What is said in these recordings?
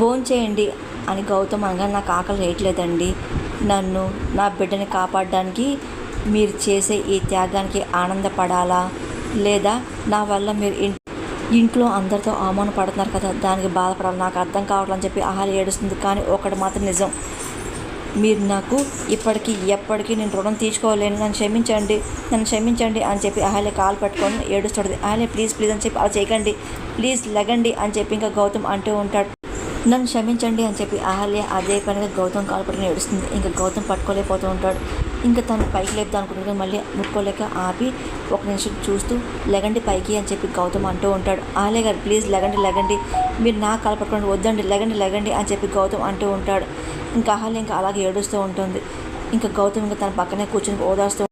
భోంచేయండి అని గౌతమ్ అనగా నాకు ఆకలి వేయట్లేదండి. నన్ను నా బిడ్డని కాపాడడానికి మీరు చేసే ఈ త్యాగానికి ఆనందపడాలా, లేదా నా వల్ల మీరు ఇంట్లో అందరితో అవమానపడుతున్నారు కదా దానికి బాధపడాలి, నాకు అర్థం కావట్లేదు అని చెప్పి అహల్య ఏడుస్తుంది. కానీ ఒకటి మాత్రం నిజం, మీరు నాకు ఇప్పటికీ ఎప్పటికీ నేను రుణం తీర్చుకోలేను, నన్ను క్షమించండి అని చెప్పి అహల్య కాలు పెట్టుకొని ఏడుస్తుంది. అహల్య ప్లీజ్ ప్లీజ్ అని చెప్పి అలా చేయకండి, ప్లీజ్ లెగండి అని చెప్పి ఇంకా గౌతమ్ అంటూ ఉంటాడు. నన్ను క్షమించండి అని చెప్పి అహల్య అదే పనిగా గౌతమ్ కాలు పట్టుకుని ఏడుస్తుంది. ఇంకా గౌతమ్ పట్టుకోలేకపోతూ ఉంటాడు. ఇంకా తను పైకి లేపుతా అనుకుంటున్నాడు, మళ్ళీ ముట్టుకోలేక ఆపి ఒక నిమిషం చూస్తూ లెగండి పైకి అని చెప్పి గౌతమ్ అంటూ ఉంటాడు. అహల్య గారు ప్లీజ్ లెగండి, మీరు నా కాలు పట్టుకోండి, వద్దండి లెగండి అని చెప్పి గౌతమ్ అంటూ ఉంటాడు. ఇంకా అహల్య ఇంకా అలాగే ఏడుస్తూ ఉంటుంది. ఇంకా గౌతమ్ ఇంకా తన పక్కనే కూర్చొని ఓదార్స్తూ,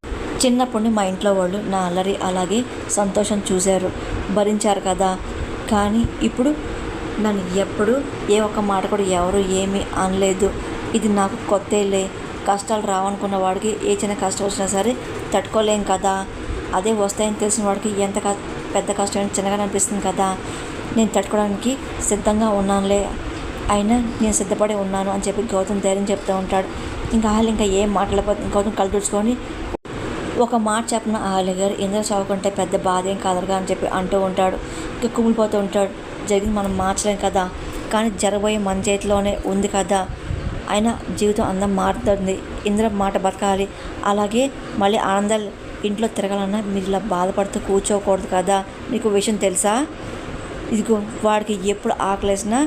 చిన్నప్పటి మా ఇంట్లో వాళ్ళు నా అల్లరి అలాగే సంతోషం చూశారు, భరించారు కదా, కానీ ఇప్పుడు నన్ను ఎప్పుడు ఏ ఒక్క మాట కూడా ఎవరు ఏమీ అనలేదు. ఇది నాకు కొత్తలే, కష్టాలు రావనుకున్న వాడికి ఏ చిన్న కష్టం వచ్చినా సరే తట్టుకోలేం కదా, అదే వస్తాయని తెలిసిన వాడికి ఎంత పెద్ద కష్టం చిన్నగా అనిపిస్తుంది కదా, నేను తట్టుకోవడానికి సిద్ధంగా ఉన్నానులే, అయినా నేను సిద్ధపడి ఉన్నాను అని చెప్పి గౌతమ్ ధైర్యం చెప్తూ ఉంటాడు. ఇంకా అహల్య ఇంకా ఏం మాట్లాడకపోతే గౌతమ్ కళ్ళు తుడుచుకొని ఒక మాట చెప్పిన అహల్య గారు ఇంద్ర చదువుకుంటే పెద్ద బాధ ఏం కాదరుగా అని చెప్పి అంటూ ఉంటాడు. ఇంకా కుమిలిపోతూ ఉంటాడు. జరిగింది మనం మార్చలేం కదా, కానీ జరగబోయే మన చేతిలోనే ఉంది కదా, అయినా జీవితం అందం మారుతుంది, ఇంద్ర మాట బతకాలి, అలాగే మళ్ళీ ఆనందాలు ఇంట్లో తిరగాలన్నా మీరు ఇలా బాధపడుతూ కూర్చోకూడదు కదా, మీకు విషయం తెలుసా, ఇదిగో వాడికి ఎప్పుడు ఆకలేసినా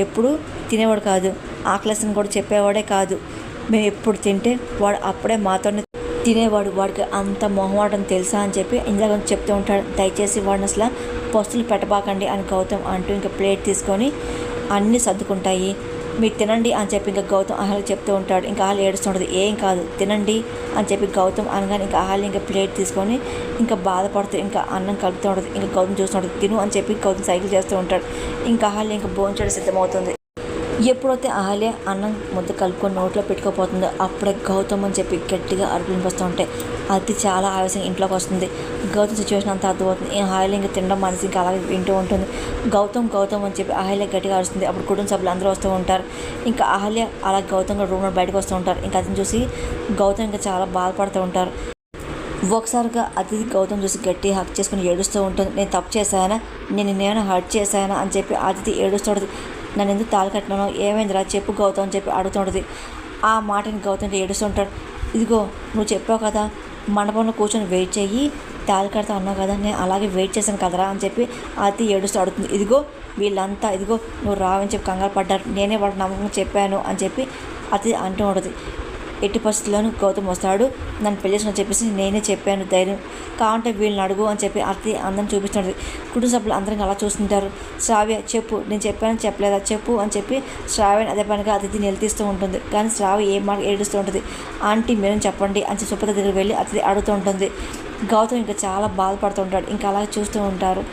ఎప్పుడు తినేవాడు కాదు, ఆకలేసిన కూడా చెప్పేవాడే కాదు, మేము ఎప్పుడు తింటే వాడు అప్పుడే మాతోనే తినేవాడు, వాడికి అంత మొహమాటం తెలుసా అని చెప్పి ఇందాక చెప్తూ ఉంటాడు. దయచేసి వాడిని అసలు పస్తులు పెట్టబాకండి అని గౌతమ్ అంటూ ఇంకా ప్లేట్ తీసుకొని అన్నీ సర్దుకుంటాయి, మీరు తినండి అని చెప్పి ఇంకా గౌతమ్ అహల్య చెప్తూ ఉంటాడు. ఇంకా అహల్య ఏడుస్తుంటుంది, ఏం కాదు తినండి అని చెప్పి గౌతమ్ అనగానే ఇంకా అహల్య ఇంకా ప్లేట్ తీసుకొని ఇంకా బాధపడుతూ ఇంకా అన్నం కలుపుతూ ఉంటుంది. ఇంకా గౌతమ్ చూస్తుంటుంది, తిను అని చెప్పి గౌతమ్ సైకిల్ చేస్తూ ఉంటాడు. ఇంకా అహల్య ఇంకా భోంచేయడం సిద్ధమవుతుంది. ఎప్పుడైతే అహల్య అన్నం ముద్ద కలుపుకొని నోట్లో పెట్టుకోపోతుందో అప్పుడే గౌతమ్ అని చెప్పి గట్టిగా అరుపులు వినిపిస్తూ ఉంటాయి. అది చాలా ఆవేశం ఇంట్లోకి వస్తుంది. గౌతమ్ సిచ్యువేషన్ అంతా అర్థమవుతుంది. అహల్య ఇంకా తినడం మనసు ఇంకా అలాగే వింటూ ఉంటుంది. గౌతమ్ అని చెప్పి అహల్య గట్టిగా అరుస్తుంది. అప్పుడు కుటుంబ సభ్యులు అందరూ వస్తూ ఉంటారు. ఇంకా అహల్య అలా గౌతమ్ రూమ్లో బయటకు వస్తూ ఉంటారు. ఇంకా అతను చూసి గౌతమ్ ఇంకా చాలా బాధపడుతూ ఉంటారు. ఒకసారిగా అతిథి గౌతమ్ చూసి గట్టి హక్ చేసుకుని ఏడుస్తూ ఉంటుంది. నేను తప్పు చేశానా, నేను హర్ట్ చేశానా అని చెప్పి అతిథి ఏడుస్తుంటుంది. నన్ను ఎందుకు తాళి కట్టినానో, ఏమైందిరా చెప్పు గౌతమ్ అని చెప్పి అడుగుతుంటుంది. ఆ మాటని గౌతమ్ ఏడుస్తుంటాడు. ఇదిగో నువ్వు చెప్పావు కదా మండపంలో కూర్చొని వెయిట్ చెయ్యి, తాళి కడతా అన్నావు కదా, నేను అలాగే వెయిట్ చేశాను కదరా అని చెప్పి అతిథి ఏడుస్తూ అడుగుతుంది. ఇదిగో వీళ్ళంతా ఇదిగో నువ్వు రావని చెప్పి కంగారు పడ్డారు, నేనే వాడు నమ్మకం చెప్పాను అని చెప్పి అతిథి అంటూ ఉంటుంది. ఎట్టి పరిస్థితుల్లోనూ గౌతమ్ వస్తాడు, నన్ను పెళ్లి చేసుకుని చెప్పేసి నేనే చెప్పాను, ధైర్యం కావంటే వీళ్ళని అడుగు అని చెప్పి అతిథి అందరం చూపిస్తుంది. కుటుంబ సభ్యులు అందరం అలా చూస్తుంటారు. శ్రావ్య చెప్పు, నేను చెప్పాను చెప్పలేదా చెప్పు అని చెప్పి శ్రావ్యని అదే పనిగా అతిథి నిలదీస్తూ ఉంటుంది. కానీ శ్రావ్య ఏం మాట ఏడుస్తూ ఉంటుంది. ఆంటీ మీరేం చెప్పండి అని సుప్రత దగ్గరికి వెళ్ళి అతిథి అడుగుతూ ఉంటుంది. గౌతమ్ ఇంకా చాలా బాధపడుతూ ఉంటాడు. ఇంకా అలాగే చూస్తూ ఉంటారు.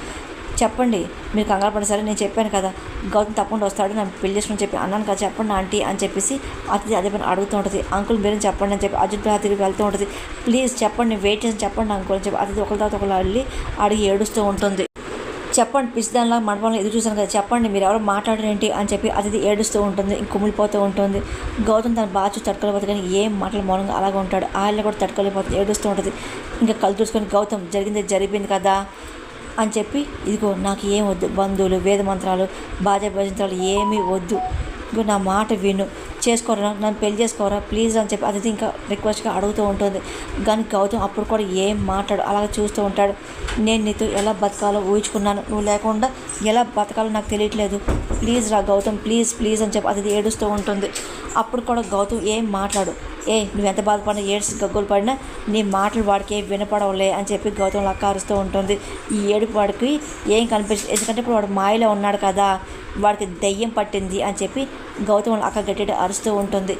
చెప్పండి మీరు కంగారు పడి, సరే నేను చెప్పాను కదా గౌతమ్ తప్పకుండా వస్తాడు, నన్ను పెళ్లి చేసుకుని చెప్పి అన్నాను కదా చెప్పండి ఆంటీ అని చెప్పేసి అతిథి అదే పని అడుగుతూ ఉంటుంది. అంకుల్ మీరేం చెప్పండి అని చెప్పి అర్జున్ అతిథి వెళ్తూ ఉంటుంది. ప్లీజ్ చెప్పండి, వెయిట్ చేసి చెప్పండి అంకుల్ అని చెప్పి అతిథి ఒకరి తర్వాత ఒకరు వెళ్ళి అడిగి ఏడుస్తూ ఉంటుంది. చెప్పండి పిసిదానిలా మండపంలో ఎదురు చూసాను కదా చెప్పండి మీరు ఎవరో మాట్లాడరేంటి అని చెప్పి అతిథి ఏడుస్తూ ఉంటుంది. కుమిలిపోతూ ఉంటుంది. గౌతమ్ తన బాగా చూసి తట్టుకోలేకపోతే కానీ ఏం మాటలు మౌనంగా అలాగే ఉంటాడు. ఆయన కూడా తట్టుకోలేకపోతుంది, ఏడుస్తూ ఉంటుంది. ఇంకా కళ్ళు చూసుకొని గౌతమ్ జరిగిపోయింది కదా అని చెప్పి ఇదిగో నాకు ఏం వద్దు, బంధువులు వేద మంత్రాలు బాజా భజంత్రాలు ఏమీ వద్దు, ఇంకో నా మాట విను, చేసుకోరా నన్ను పెళ్లి చేసుకోరా ప్లీజ్ అని చెప్పి అతిథి ఇంకా రిక్వెస్ట్గా అడుగుతూ ఉంటుంది. కానీ గౌతమ్ అప్పుడు కూడా ఏం మాట్లాడు అలాగే చూస్తూ ఉంటాడు. నేను నీతో ఎలా బతకాలో ఊహించుకున్నాను, నువ్వు లేకుండా ఎలా బతకాలో నాకు తెలియట్లేదు, ప్లీజ్ రా గౌతమ్ ప్లీజ్ ప్లీజ్ అని చెప్పి అతిథి ఏడుస్తూ ఉంటుంది. అప్పుడు కూడా గౌతమ్ ఏం మాట్లాడు, నువ్వు ఎంత బాధపడినా ఏడ్చి గగ్గోలు పడినా నీ మాటలు వాడికి ఏం వినపడవులే అని చెప్పి గౌతమ్ లక్క అరుస్తూ ఉంటుంది. ఈ ఏడుపు వాడికి ఏం కనిపించదు, ఎందుకంటే ఇప్పుడు వాడు మాయలో ఉన్నాడు కదా, వాడికి దయ్యం పట్టింది అని చెప్పి గౌతమ్ అక్క గట్టి అరుస్తూ ఉంటుంది.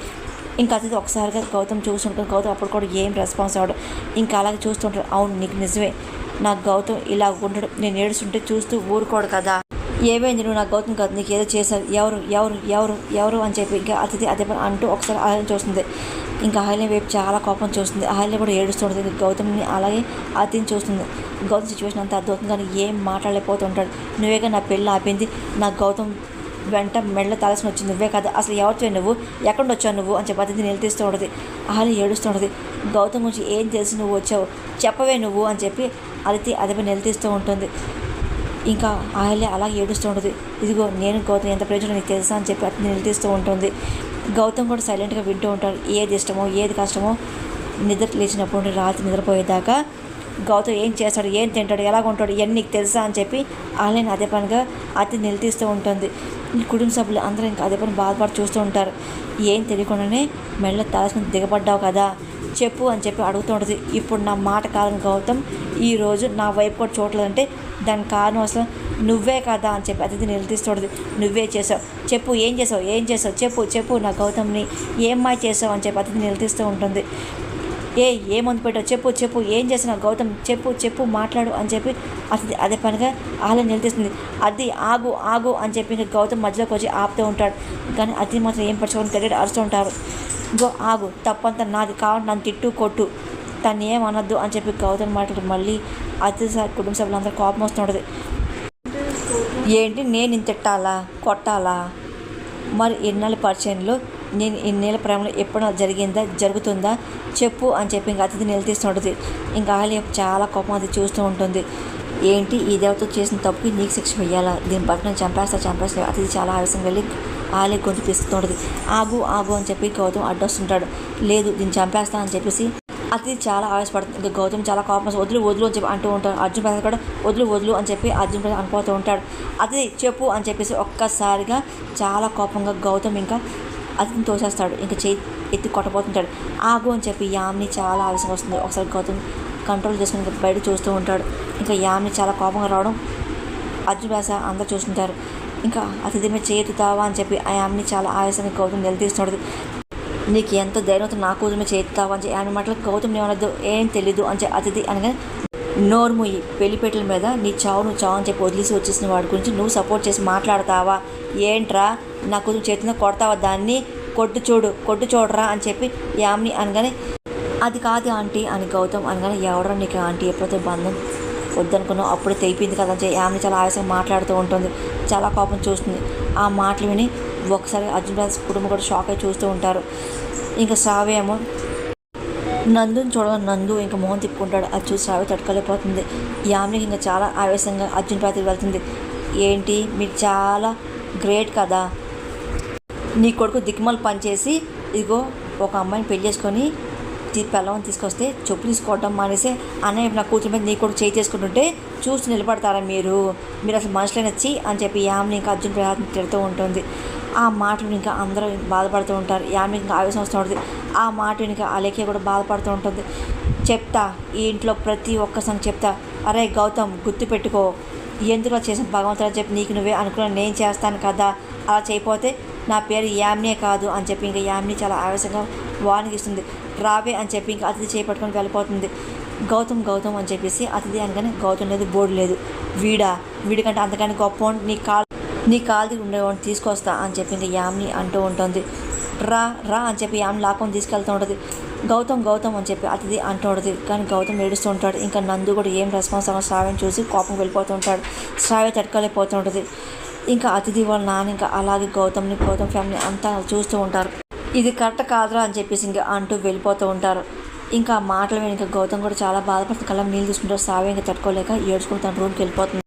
ఇంకా అతిథి ఒకసారిగా గౌతమ్ చూస్తుంటాడు. గౌతమ్ అప్పుడు కూడా ఏం రెస్పాన్స్ అవ్వడు. ఇంకా అలాగే చూస్తుంటాడు. అవును నీకు నిజమే, నాకు గౌతమ్ ఇలా ఉంటాడు, నేను ఏడుస్తుంటే చూస్తూ ఊరుకోడు కదా, ఏమైంది నువ్వు నాకు గౌతమ్ కాదు నీకు ఏదో చేశారు, ఎవరు ఎవరు ఎవరు ఎవరు అని చెప్పి ఇంకా అతిథి అదే అంటూ ఒకసారి అహల్య చూస్తుంది. ఇంకా అహల్య వైపు చాలా కోపం చూస్తుంది. అహల్య కూడా ఏడుస్తుంటుంది. ఇంకా గౌతమ్ని అలాగే అతిథిని చూస్తుంది. గౌతమ్ సిచ్యువేషన్ అంతా అర్థమవుతుంది కానీ ఏం మాట్లాడలేకపోతుంటాడు. నువ్వేగా నా పెళ్ళి ఆపింది, నాకు గౌతమ్ వెంట మెడలో తలసుకుని వచ్చింది నువ్వే కదా, అసలు ఎవరితో నువ్వు, ఎక్కడ వచ్చావు నువ్వు అని చెప్పి అతిథి నిలదీస్తూ ఉంటుంది. అహల్య ఏడుస్తూ ఉంటుంది. గౌతమ్ గురించి ఏం తెలిసి నువ్వు వచ్చావు, చెప్పవే నువ్వు అని చెప్పి అదితి అదిపై నిలదీస్తూ ఉంటుంది. ఇంకా అహల్య అలా ఏడుస్తూ ఉంటుంది. ఇదిగో నేను గౌతమ్ ఎంత ప్రేమించాలో నీకు తెలుసా అని చెప్పి అతిథి నిలదీస్తూ ఉంటుంది. గౌతమ్ కూడా సైలెంట్గా వింటూ ఉంటాడు. ఏది ఇష్టమో ఏది కష్టమో నిద్ర లేచినప్పుడు రాత్రి నిద్రపోయేదాకా గౌతమ్ ఏం చేస్తాడు, ఏం తింటాడు, ఎలాగ ఉంటాడు, ఇవన్నీ నీకు తెలుసా అని చెప్పి అహల్యని అదే పనిగా అతిథి నిలదీస్తూ ఉంటుంది. ఈ కుటుంబ సభ్యులు అందరూ ఇంకా అదే పని బాధపడి చూస్తూ ఉంటారు. ఏం తెలియకుండానే మెడలో తలసుకుని దిగబడ్డావు కదా, చెప్పు అని చెప్పి అడుగుతూ ఉంటుంది. ఇప్పుడు నా మాట కాదని గౌతమ్ ఈరోజు నా వైపు కూడా చూడలేదంటే దానికి కారణం అసలు నువ్వే కదా అని చెప్పి అతిథి నిలదీస్తుంది. నువ్వే చేసావు, చెప్పు ఏం చేసావు, ఏం చేసావు, చెప్పు చెప్పు నా గౌతమ్ని ఏం మాయ చేసావు అని చెప్పి అతిథి నిలదీస్తూ ఉంటుంది. ఏ మందు పెట్టావు, చెప్పు చెప్పు ఏం చేసినావు గౌతమ్, చెప్పు చెప్పు మాట్లాడు అని చెప్పి అతిథి అదే పనిగా అహల్య నిలదీస్తుంది. అది ఆగు ఆగు అని చెప్పి ఇంకా గౌతమ్ మధ్యలోకి వచ్చి ఆపుతూ ఉంటాడు. కానీ అతిథి మాత్రం ఏం పట్టుకొని గట్టి అరుస్తూ ఉంటారు. ఇంకో ఆగు, తప్పంతా నాది, కావాలి నన్ను తిట్టు కొట్టు, తను ఏమనొద్దు అని చెప్పి గౌతమ్ మాటలు మళ్ళీ అతిథి కుటుంబ సభ్యులందరూ కోపం వస్తుంటుంది. ఏంటి నేను ఇంత తిట్టాలా కొట్టాలా, మరి ఎన్నాళ్ళ పరిచయంలో నేను ఇన్నేళ్ళ ప్రేమలో ఎప్పుడైనా జరుగుతుందా చెప్పు అని చెప్పి ఇంకా అతిథి నిలదీస్తుంటుంది. ఇంకా అహల్య చాలా కోపం అది చూస్తూ ఉంటుంది. ఏంటి ఈ దేవత చేసిన తప్పుకి నీకు శిక్ష వేయాలా, దీని బట్టి నేను చంపేస్తా అతిథి చాలా ఆవేశం వెళ్ళి అహల్య గొంతు పిస్తుంటుంది. ఆగు ఆగు అని చెప్పి గౌతమ్ అడ్డొస్తుంటాడు. లేదు దీన్ని చంపేస్తా అని చెప్పేసి అతిథి చాలా ఆవేశపడుతుంది. ఇంకా గౌతమ్ చాలా కోపం వదులు వదులు అని చెప్పి అంటూ ఉంటాడు. అర్జున్ ప్రసాద్ కూడా వదులు వదులు అని చెప్పి అర్జున్ ప్రసాద్ అనుకోతూ ఉంటాడు. అతిథి చెప్పు అని చెప్పేసి ఒక్కసారిగా చాలా కోపంగా గౌతమ్ ఇంకా అతిథిని తోసేస్తాడు. ఇంకా చేయి ఎత్తి కొట్టబోతుంటాడు. ఆగు అని చెప్పి యామిని చాలా ఆవేశం వస్తుంది. ఒకసారి గౌతమ్ కంట్రోల్ చేసుకుని ఇంకా బయట చూస్తూ ఉంటాడు. ఇంకా యామిని చాలా కోపంగా రావడం అర్జున్ ప్రసాద్ అందరూ చూస్తుంటారు. ఇంకా అతిథి మీద చేతుతావా అని చెప్పి ఆ యామిని చాలా ఆవేశంగా గౌతమ్ నిలదీస్తున్నాడు. నీకు ఎంత ధైర్యంతో నా కూతురు మీద చేతుతావా అని చెప్పి ఆయన మాటలు గౌతమ్ ఏమనద్దు, ఏం తెలీదు అని చెప్పి అతిథి అనగా నోర్ముయ్యి, పెళ్లిపేటల మీద నీ చావు నువ్వు చావు అని చెప్పి వదిలేసి వచ్చేసిన వాడి గురించి నువ్వు సపోర్ట్ చేసి మాట్లాడతావా, ఏంట్రా నా కూతురు చేతిలో కొడతావా, దాన్ని కొట్టు చూడరా అని చెప్పి యామిని అనగానే అది కాదు ఆంటీ అని గౌతమ్ అనగానే ఎవడరా నీకు ఆంటీ, ఎప్పుడైతే బంధం వద్దనుకున్నావు అప్పుడే తెగిపోయింది కదా అని చెప్పి యామిని చాలా ఆవేశంగా మాట్లాడుతూ ఉంటుంది. చాలా కోపం చూస్తుంది. ఆ మాటలు విని ఒకసారి అర్జున్ ప్రసాద్ కుటుంబం కూడా షాక్ అయి చూస్తూ ఉంటారు. ఇంకా శ్రావ్య ఏమో నందుని చూడగా నందు ఇంకా మొహం తిప్పుకుంటాడు. అది చూసి శ్రావ్య తట్టుకోలేకపోతుంది. యామినికి ఇంకా చాలా ఆవేశంగా అర్జున్ ప్రసాద్ వెళ్తుంది. ఏంటి మీరు చాలా గ్రేట్ కదా, నీ కొడుకు దిక్కుమలు పనిచేసి ఇదిగో ఒక అమ్మాయిని పెళ్లి చేసుకొని పిల్లవని తీసుకొస్తే చెప్పు తీసుకోవడం మానేసి అన్నయ్య నా కూతురు మీద నీ కొడుకు చేయి చేసుకుంటుంటే చూసి నిలబడతారా మీరు అసలు మనుషులైన వచ్చి అని చెప్పి యామిని ఇంకా అర్జున్ ప్రసాద్ తిడుతూ ఉంటుంది. ఆ మాటలు ఇంకా అందరూ బాధపడుతూ ఉంటారు. యామిని ఇంకా ఆవేశం వస్తూ ఉంటుంది. ఆ మాట ఇంకా అలేఖ్య కూడా బాధపడుతూ ఉంటుంది. చెప్తా ఈ ఇంట్లో ప్రతి ఒక్కసారి చెప్తా, అరే గౌతమ్ గుర్తుపెట్టుకో, ఎందుకు చేసిన భగవంతుడు చెప్పి నీకు నువ్వే అనుకున్నా నేను చేస్తాను కదా, అలా చేయకపోతే నా పేరు యామినే కాదు అని చెప్పి ఇంకా యామిని చాలా ఆవేశంగా వార్నింగ్ ఇస్తుంది. రావే అని చెప్పి ఇంకా అతిథి చేపట్టుకొని వెళ్ళిపోతుంది. గౌతమ్ అని చెప్పేసి అతిథి అనగానే గౌతమ్ లేదు బోర్డు లేదు, వీడికంటే అంతకని గొప్ప నీ కాలు ఉండేవాడిని తీసుకొస్తా అని చెప్పి ఇంకా యామిని అంటూ ఉంటుంది. రా అని చెప్పి యామిని లాక్కొని తీసుకెళ్తూ ఉంటుంది. గౌతమ్ అని చెప్పి అతిథి అంటూ ఉంటుంది. కానీ గౌతమ్ ఏడుస్తూ ఉంటాడు. ఇంకా నందు కూడా ఏం రెస్పాన్స్ అవ్వ శ్రావ్యని చూసి కోపం వెళ్ళిపోతూ ఉంటాడు. శ్రావ్య తట్టుకోలేకపోతూ ఉంటుంది. ఇంకా అతిథి వాళ్ళ నాన్న ఇంకా అలాగే గౌతమ్ ఫ్యామిలీ అంతా చూస్తూ ఉంటారు. ఇది కరెక్ట్ కాదురా అని చెప్పేసి ఇంకా అంటూ వెళ్ళిపోతూ ఉంటారు. ఇంకా మాటలు విని ఇంకా గౌతమ్ కూడా చాలా బాధపడుతుంది. కళ్ళ నీళ్ళు తీసుకుంటారు. శ్రావ్య ఇంకా తట్టుకోలేక ఏడ్చుకుని తన రూమ్కి వెళ్ళిపోతుంది.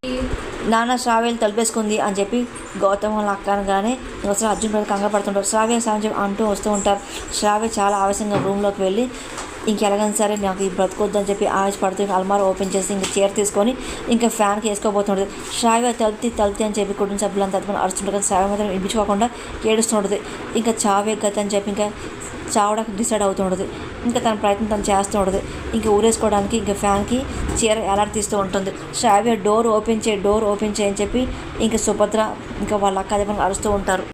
నాన్న శ్రావ్యలు తలిపేసుకుంది అని చెప్పి గౌతమ్ వాళ్ళ అక్క అనగానే ఒకసారి అర్జున్ ప్రసాద్ కంగారు పడుతుంటారు. శ్రావ్య చెప్పి అంటూ వస్తూ ఉంటారు. శ్రావ్య చాలా ఆవేశంగా రూమ్లోకి వెళ్ళి ఇంకెలాగైనా సరే నాకు ఈ బ్రతకొద్దని చెప్పి ఆవేశపడుతూ అల్మారా ఓపెన్ చేసి ఇంకా చీర తీసుకొని ఇంకా ఫ్యాన్కి వేసుకోబోతుంటుంది. శ్రావ్య తలుపుతి అని చెప్పి కుటుంబ సభ్యులంతా తప్పుకొని అరుస్తుంటారు. కానీ శ్రావ్య మాత్రం వినిపించుకోకుండా ఏడుస్తుంటుంది. ఇంకా చావే గతి అని చెప్పి ఇంకా చావడానికి డిసైడ్ అవుతూ ఉంటుంది. ఇంకా తన ప్రయత్నం తను చేస్తూ ఉంటుంది. ఇంకా ఊరేసుకోవడానికి ఇంకా ఫ్యాన్కి చీర ఎలాడతీస్తూ ఉంటుంది. శ్రావ్య డోర్ ఓపెన్ చేయి అని చెప్పి ఇంకా సుభద్ర ఇంకా వాళ్ళ అక్క అదే అరుస్తూ ఉంటారు.